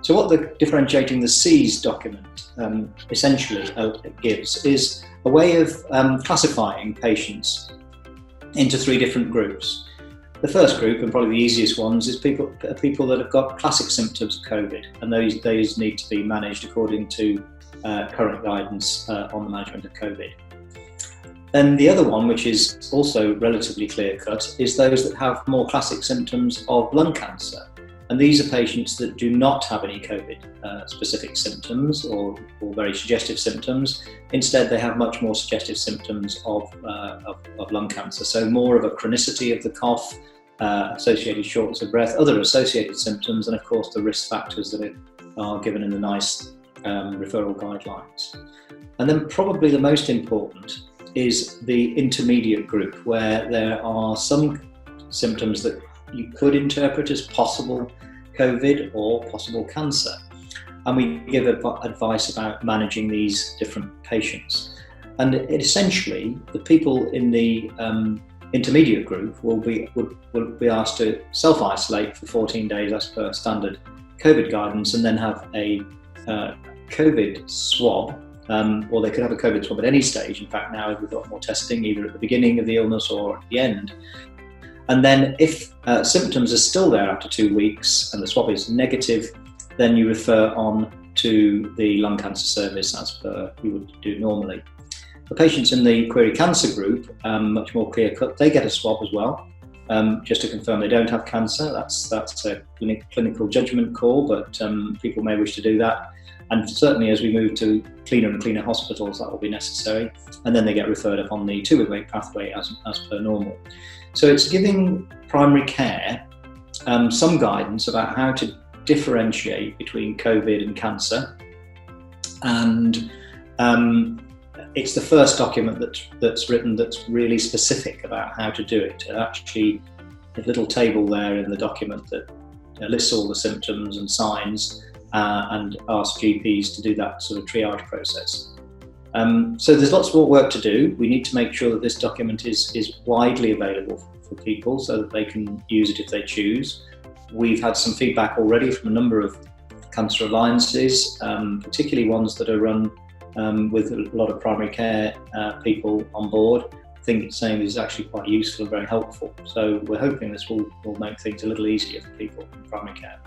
So what the Differentiating the C's document essentially gives is a way of classifying patients into 3 different groups. The first group, and probably the easiest ones, is people that have got classic symptoms of COVID, and those need to be managed according to current guidance on the management of COVID. Then the other one, which is also relatively clear-cut, is those that have more classic symptoms of lung cancer. And these are patients that do not have any COVID-specific symptoms or very suggestive symptoms. Instead, they have much more suggestive symptoms of lung cancer. So more of a chronicity of the cough, associated shortness of breath, other associated symptoms, and of course the risk factors that are given in the NICE referral guidelines. And then probably the most important is the intermediate group, where there are some symptoms that you could interpret as possible COVID or possible cancer. And we give advice about managing these different patients. And essentially, the people in the intermediate group will be asked to self-isolate for 14 days as per standard COVID guidance, and then have a COVID swab, or they could have a COVID swab at any stage. In fact, now we've got more testing either at the beginning of the illness or at the end. And then if symptoms are still there after 2 weeks and the swab is negative, then you refer on to the lung cancer service as per you would do normally. The patients in the query cancer group, much more clear cut, they get a swab as well, just to confirm they don't have cancer. That's a clinical judgment call, but people may wish to do that. And certainly as we move to cleaner and cleaner hospitals, that will be necessary. And then they get referred up on the 2-week pathway as per normal. So it's giving primary care some guidance about how to differentiate between COVID and cancer. And it's the first document that's written that's really specific about how to do it. Actually, a little table there in the document that lists all the symptoms and signs and asks GPs to do that sort of triage process. So there's lots more work to do. We need to make sure that this document is widely available for people so that they can use it if they choose. We've had some feedback already from a number of cancer alliances, particularly ones that are run with a lot of primary care people on board. I think it's saying this is actually quite useful and very helpful. So we're hoping this will make things a little easier for people in primary care.